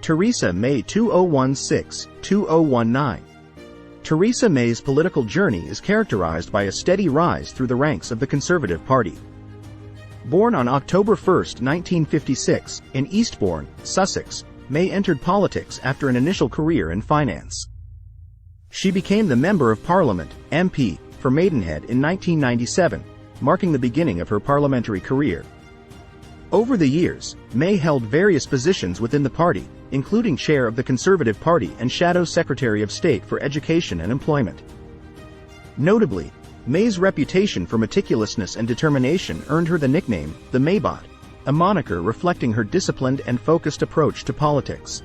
Theresa May 2016-2019. Theresa May's political journey is characterized by a steady rise through the ranks of the Conservative Party. Born on October 1, 1956, in Eastbourne, Sussex, May entered politics after an initial career in finance. She became the Member of Parliament, MP, for Maidenhead in 1997, marking the beginning of her parliamentary career. Over the years, May held various positions within the party, including Chair of the Conservative Party and Shadow Secretary of State for Education and Employment. Notably, May's reputation for meticulousness and determination earned her the nickname, the Maybot, a moniker reflecting her disciplined and focused approach to politics.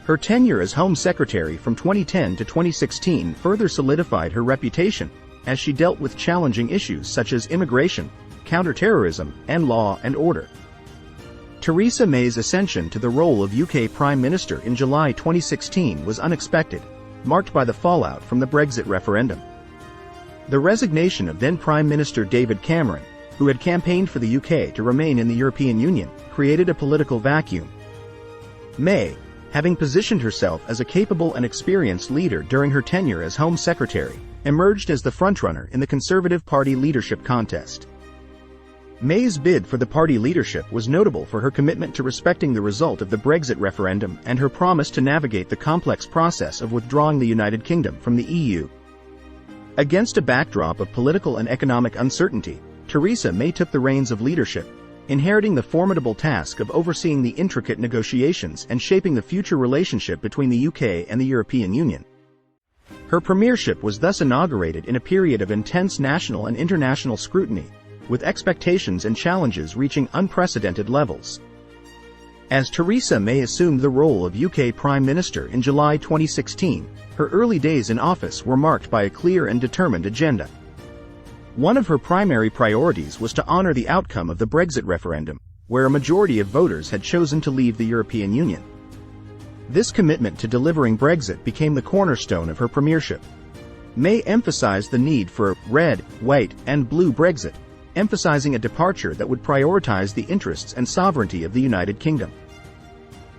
Her tenure as Home Secretary from 2010 to 2016 further solidified her reputation, as she dealt with challenging issues such as immigration, counter-terrorism, and law and order. Theresa May's ascension to the role of UK Prime Minister in July 2016 was unexpected, marked by the fallout from the Brexit referendum. The resignation of then Prime Minister David Cameron, who had campaigned for the UK to remain in the European Union, created a political vacuum. May, having positioned herself as a capable and experienced leader during her tenure as Home Secretary, emerged as the frontrunner in the Conservative Party leadership contest. May's bid for the party leadership was notable for her commitment to respecting the result of the Brexit referendum and her promise to navigate the complex process of withdrawing the United Kingdom from the EU. Against a backdrop of political and economic uncertainty, Theresa May took the reins of leadership, inheriting the formidable task of overseeing the intricate negotiations and shaping the future relationship between the UK and the European Union. Her premiership was thus inaugurated in a period of intense national and international scrutiny, with expectations and challenges reaching unprecedented levels. As Theresa May assumed the role of UK Prime Minister in July 2016, her early days in office were marked by a clear and determined agenda. One of her primary priorities was to honor the outcome of the Brexit referendum, where a majority of voters had chosen to leave the European Union. This commitment to delivering Brexit became the cornerstone of her premiership. May emphasized the need for a red, white, and blue Brexit, emphasizing a departure that would prioritize the interests and sovereignty of the United Kingdom.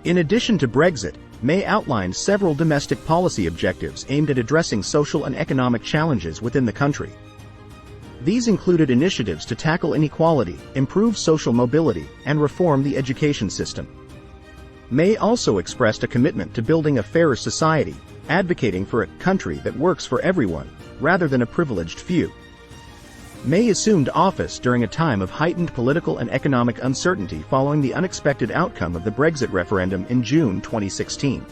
In addition to Brexit, May outlined several domestic policy objectives aimed at addressing social and economic challenges within the country. These included initiatives to tackle inequality, improve social mobility, and reform the education system. May also expressed a commitment to building a fairer society, advocating for a country that works for everyone, rather than a privileged few. May assumed office during a time of heightened political and economic uncertainty following the unexpected outcome of the Brexit referendum in June 2016.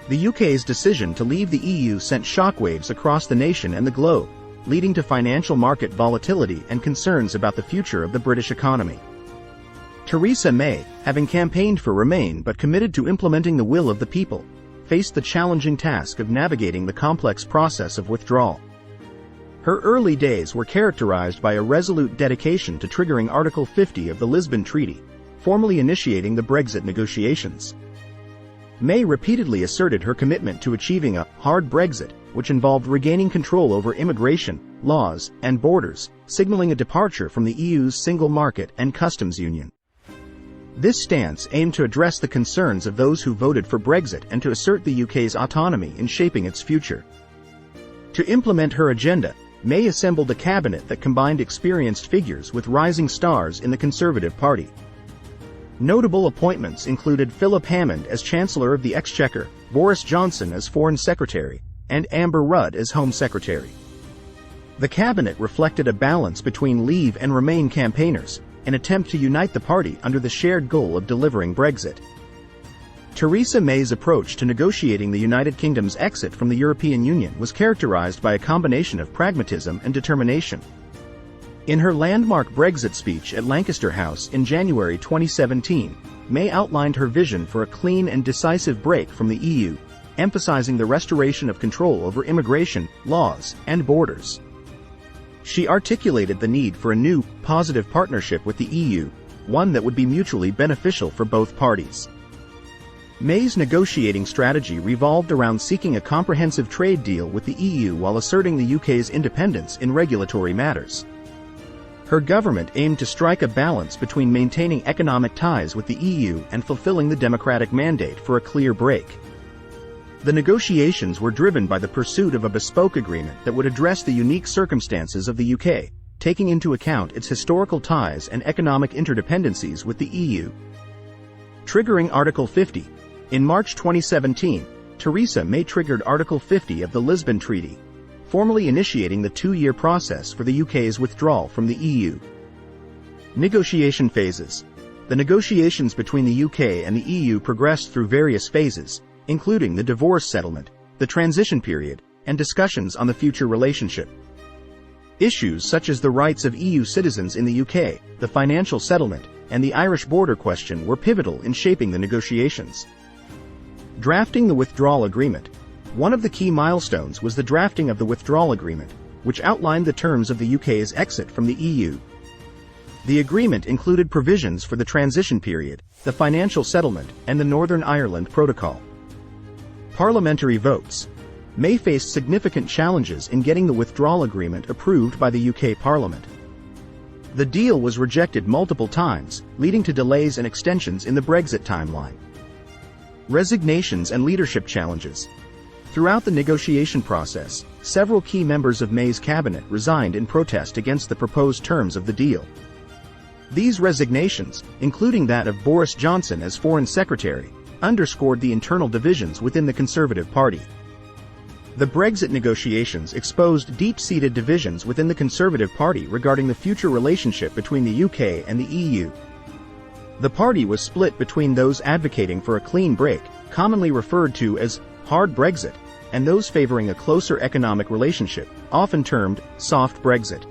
The UK's decision to leave the EU sent shockwaves across the nation and the globe, leading to financial market volatility and concerns about the future of the British economy. Theresa May, having campaigned for Remain but committed to implementing the will of the people, faced the challenging task of navigating the complex process of withdrawal. Her early days were characterized by a resolute dedication to triggering Article 50 of the Lisbon Treaty, formally initiating the Brexit negotiations. May repeatedly asserted her commitment to achieving a hard Brexit, which involved regaining control over immigration, laws, and borders, signaling a departure from the EU's single market and customs union. This stance aimed to address the concerns of those who voted for Brexit and to assert the UK's autonomy in shaping its future. To implement her agenda, May assembled a cabinet that combined experienced figures with rising stars in the Conservative Party. Notable appointments included Philip Hammond as Chancellor of the Exchequer, Boris Johnson as Foreign Secretary, and Amber Rudd as Home Secretary. The cabinet reflected a balance between Leave and Remain campaigners, an attempt to unite the party under the shared goal of delivering Brexit. Theresa May's approach to negotiating the United Kingdom's exit from the European Union was characterized by a combination of pragmatism and determination. In her landmark Brexit speech at Lancaster House in January 2017, May outlined her vision for a clean and decisive break from the EU, emphasizing the restoration of control over immigration, laws, and borders. She articulated the need for a new, positive partnership with the EU, one that would be mutually beneficial for both parties. May's negotiating strategy revolved around seeking a comprehensive trade deal with the EU while asserting the UK's independence in regulatory matters. Her government aimed to strike a balance between maintaining economic ties with the EU and fulfilling the democratic mandate for a clear break. The negotiations were driven by the pursuit of a bespoke agreement that would address the unique circumstances of the UK, taking into account its historical ties and economic interdependencies with the EU. Triggering Article 50. In March 2017, Theresa May triggered Article 50 of the Lisbon Treaty, formally initiating the two-year process for the UK's withdrawal from the EU. Negotiation phases. The negotiations between the UK and the EU progressed through various phases, including the divorce settlement, the transition period, and discussions on the future relationship. Issues such as the rights of EU citizens in the UK, the financial settlement, and the Irish border question were pivotal in shaping the negotiations. Drafting the withdrawal agreement. One of the key milestones was the drafting of the withdrawal agreement, which outlined the terms of the UK's exit from the EU. The agreement included provisions for the transition period, the financial settlement, and the Northern Ireland Protocol. Parliamentary votes. May faced significant challenges in getting the withdrawal agreement approved by the UK Parliament. The deal was rejected multiple times, leading to delays and extensions in the Brexit timeline. Resignations and leadership challenges. Throughout the negotiation process, several key members of May's cabinet resigned in protest against the proposed terms of the deal. These resignations, including that of Boris Johnson as Foreign Secretary, underscored the internal divisions within the Conservative Party. The Brexit negotiations exposed deep-seated divisions within the Conservative Party regarding the future relationship between the UK and the EU. The party was split between those advocating for a clean break, commonly referred to as hard Brexit, and those favoring a closer economic relationship, often termed soft Brexit.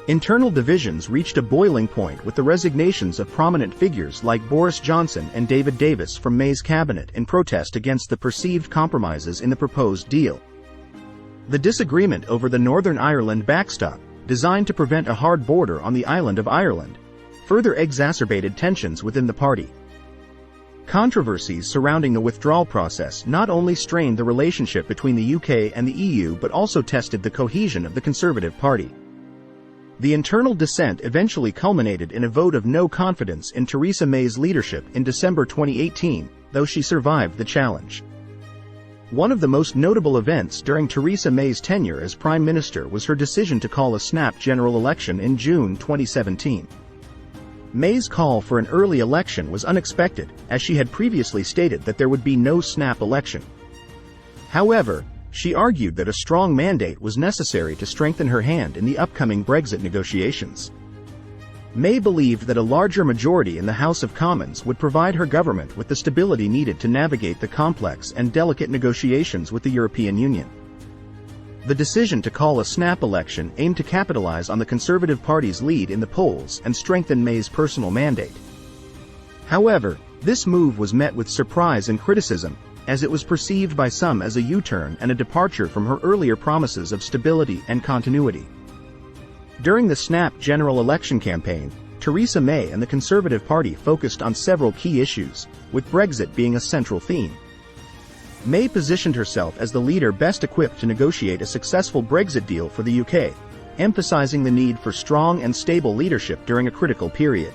Internal divisions reached a boiling point with the resignations of prominent figures like Boris Johnson and David Davis from May's cabinet in protest against the perceived compromises in the proposed deal. The disagreement over the Northern Ireland backstop, designed to prevent a hard border on the island of Ireland, further exacerbated tensions within the party. Controversies surrounding the withdrawal process not only strained the relationship between the UK and the EU but also tested the cohesion of the Conservative Party. The internal dissent eventually culminated in a vote of no confidence in Theresa May's leadership in December 2018, though she survived the challenge. One of the most notable events during Theresa May's tenure as Prime Minister was her decision to call a snap general election in June 2017. May's call for an early election was unexpected, as she had previously stated that there would be no snap election. However, she argued that a strong mandate was necessary to strengthen her hand in the upcoming Brexit negotiations. May believed that a larger majority in the House of Commons would provide her government with the stability needed to navigate the complex and delicate negotiations with the European Union. The decision to call a snap election aimed to capitalize on the Conservative Party's lead in the polls and strengthen May's personal mandate. However, this move was met with surprise and criticism, as it was perceived by some as a U-turn and a departure from her earlier promises of stability and continuity. During the snap general election campaign, Theresa May and the Conservative Party focused on several key issues, with Brexit being a central theme. May positioned herself as the leader best equipped to negotiate a successful Brexit deal for the UK, emphasizing the need for strong and stable leadership during a critical period.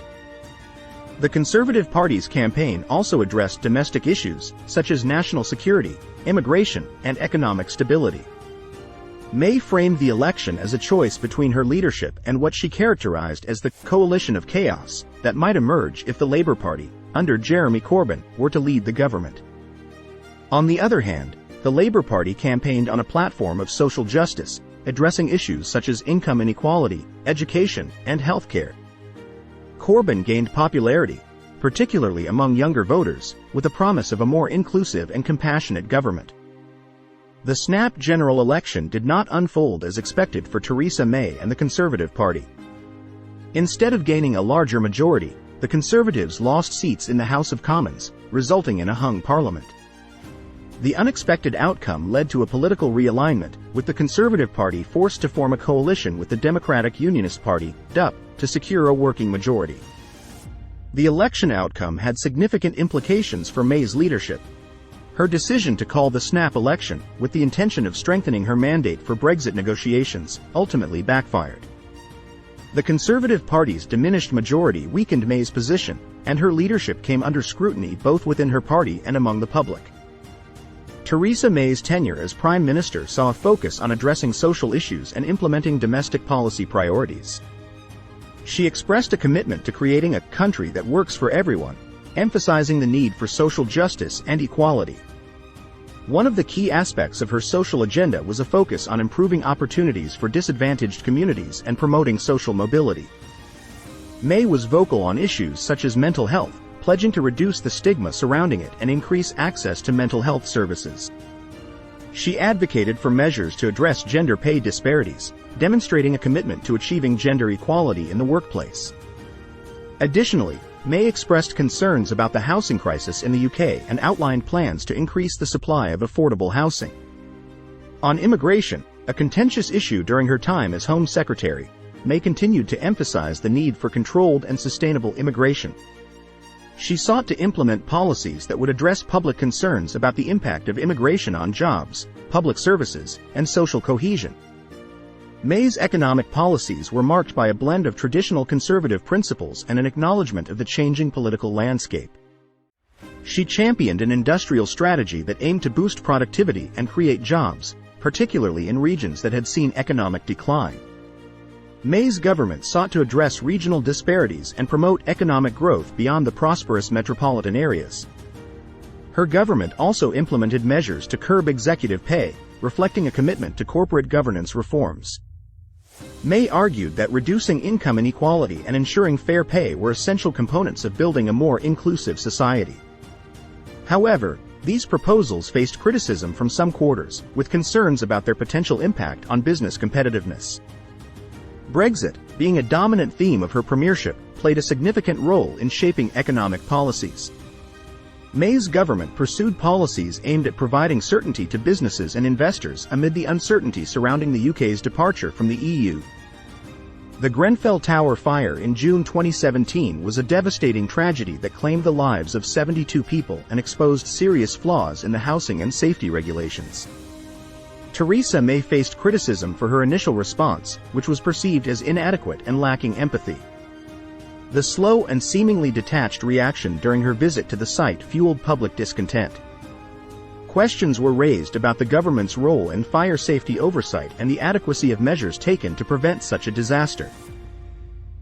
The Conservative Party's campaign also addressed domestic issues, such as national security, immigration, and economic stability. May framed the election as a choice between her leadership and what she characterized as the coalition of chaos that might emerge if the Labour Party, under Jeremy Corbyn, were to lead the government. On the other hand, the Labour Party campaigned on a platform of social justice, addressing issues such as income inequality, education, and healthcare. Corbyn gained popularity, particularly among younger voters, with the promise of a more inclusive and compassionate government. The snap general election did not unfold as expected for Theresa May and the Conservative Party. Instead of gaining a larger majority, the Conservatives lost seats in the House of Commons, resulting in a hung parliament. The unexpected outcome led to a political realignment, with the Conservative Party forced to form a coalition with the Democratic Unionist Party, DUP, to secure a working majority. The election outcome had significant implications for May's leadership. Her decision to call the snap election, with the intention of strengthening her mandate for Brexit negotiations, ultimately backfired. The Conservative Party's diminished majority weakened May's position, and her leadership came under scrutiny both within her party and among the public. Theresa May's tenure as Prime Minister saw a focus on addressing social issues and implementing domestic policy priorities. She expressed a commitment to creating a country that works for everyone, emphasizing the need for social justice and equality. One of the key aspects of her social agenda was a focus on improving opportunities for disadvantaged communities and promoting social mobility. May was vocal on issues such as mental health, pledging to reduce the stigma surrounding it and increase access to mental health services. She advocated for measures to address gender pay disparities, demonstrating a commitment to achieving gender equality in the workplace. Additionally, May expressed concerns about the housing crisis in the UK and outlined plans to increase the supply of affordable housing. On immigration, a contentious issue during her time as Home Secretary, May continued to emphasize the need for controlled and sustainable immigration. She sought to implement policies that would address public concerns about the impact of immigration on jobs, public services, and social cohesion. May's economic policies were marked by a blend of traditional conservative principles and an acknowledgement of the changing political landscape. She championed an industrial strategy that aimed to boost productivity and create jobs, particularly in regions that had seen economic decline. May's government sought to address regional disparities and promote economic growth beyond the prosperous metropolitan areas. Her government also implemented measures to curb executive pay, reflecting a commitment to corporate governance reforms. May argued that reducing income inequality and ensuring fair pay were essential components of building a more inclusive society. However, these proposals faced criticism from some quarters, with concerns about their potential impact on business competitiveness. Brexit, being a dominant theme of her premiership, played a significant role in shaping economic policies. May's government pursued policies aimed at providing certainty to businesses and investors amid the uncertainty surrounding the UK's departure from the EU. The Grenfell Tower fire in June 2017 was a devastating tragedy that claimed the lives of 72 people and exposed serious flaws in the housing and safety regulations. Theresa May faced criticism for her initial response, which was perceived as inadequate and lacking empathy. The slow and seemingly detached reaction during her visit to the site fueled public discontent. Questions were raised about the government's role in fire safety oversight and the adequacy of measures taken to prevent such a disaster.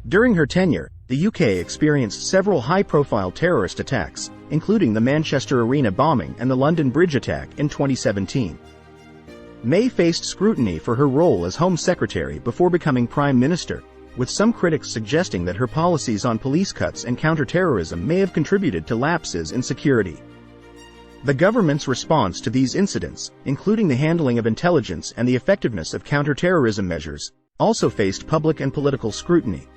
During her tenure, the UK experienced several high-profile terrorist attacks, including the Manchester Arena bombing and the London Bridge attack in 2017. May faced scrutiny for her role as Home Secretary before becoming Prime Minister, with some critics suggesting that her policies on police cuts and counter-terrorism may have contributed to lapses in security. The government's response to these incidents, including the handling of intelligence and the effectiveness of counter-terrorism measures, also faced public and political scrutiny.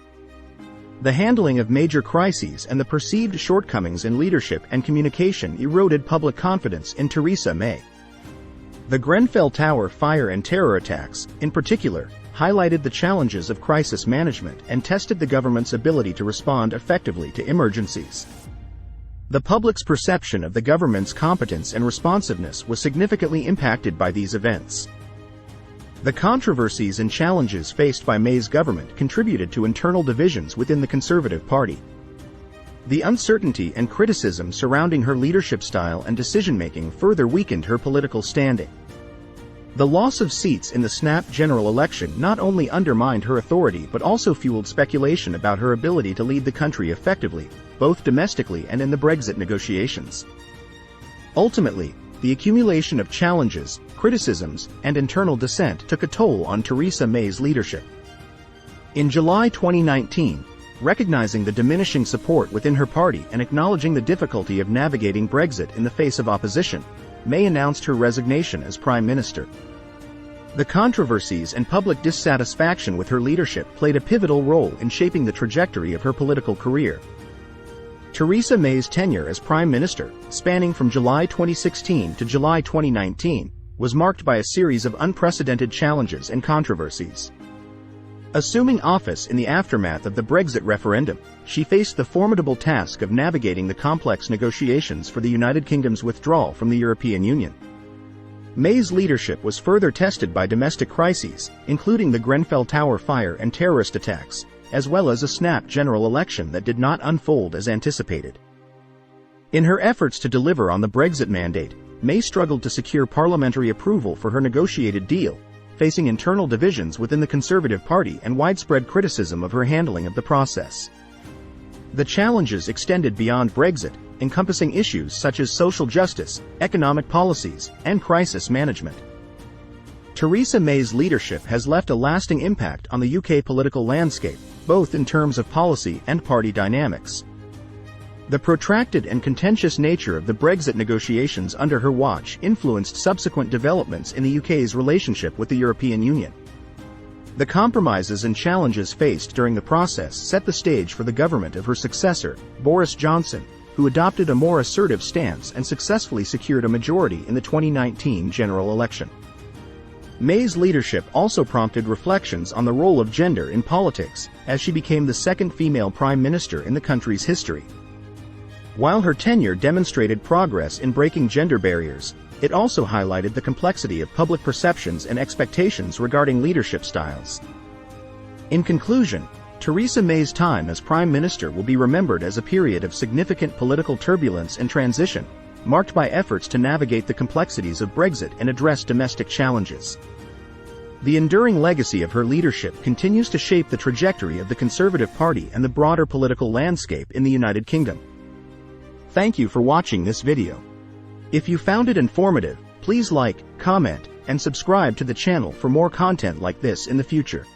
The handling of major crises and the perceived shortcomings in leadership and communication eroded public confidence in Theresa May. The Grenfell Tower fire and terror attacks, in particular, highlighted the challenges of crisis management and tested the government's ability to respond effectively to emergencies. The public's perception of the government's competence and responsiveness was significantly impacted by these events. The controversies and challenges faced by May's government contributed to internal divisions within the Conservative Party. The uncertainty and criticism surrounding her leadership style and decision-making further weakened her political standing. The loss of seats in the snap general election not only undermined her authority but also fueled speculation about her ability to lead the country effectively, both domestically and in the Brexit negotiations. Ultimately, the accumulation of challenges, criticisms, and internal dissent took a toll on Theresa May's leadership. In July 2019, recognizing the diminishing support within her party and acknowledging the difficulty of navigating Brexit in the face of opposition, May announced her resignation as Prime Minister. The controversies and public dissatisfaction with her leadership played a pivotal role in shaping the trajectory of her political career. Theresa May's tenure as Prime Minister, spanning from July 2016 to July 2019, was marked by a series of unprecedented challenges and controversies. Assuming office in the aftermath of the Brexit referendum, she faced the formidable task of navigating the complex negotiations for the United Kingdom's withdrawal from the European Union. May's leadership was further tested by domestic crises, including the Grenfell Tower fire and terrorist attacks, as well as a snap general election that did not unfold as anticipated. In her efforts to deliver on the Brexit mandate, May struggled to secure parliamentary approval for her negotiated deal, facing internal divisions within the Conservative Party and widespread criticism of her handling of the process. The challenges extended beyond Brexit, encompassing issues such as social justice, economic policies, and crisis management. Theresa May's leadership has left a lasting impact on the UK political landscape, both in terms of policy and party dynamics. The protracted and contentious nature of the Brexit negotiations under her watch influenced subsequent developments in the UK's relationship with the European Union. The compromises and challenges faced during the process set the stage for the government of her successor, Boris Johnson, who adopted a more assertive stance and successfully secured a majority in the 2019 general election. May's leadership also prompted reflections on the role of gender in politics, as she became the second female prime minister in the country's history. While her tenure demonstrated progress in breaking gender barriers, it also highlighted the complexity of public perceptions and expectations regarding leadership styles. In conclusion, Theresa May's time as Prime Minister will be remembered as a period of significant political turbulence and transition, marked by efforts to navigate the complexities of Brexit and address domestic challenges. The enduring legacy of her leadership continues to shape the trajectory of the Conservative Party and the broader political landscape in the United Kingdom. Thank you for watching this video. If you found it informative, please like, comment, and subscribe to the channel for more content like this in the future.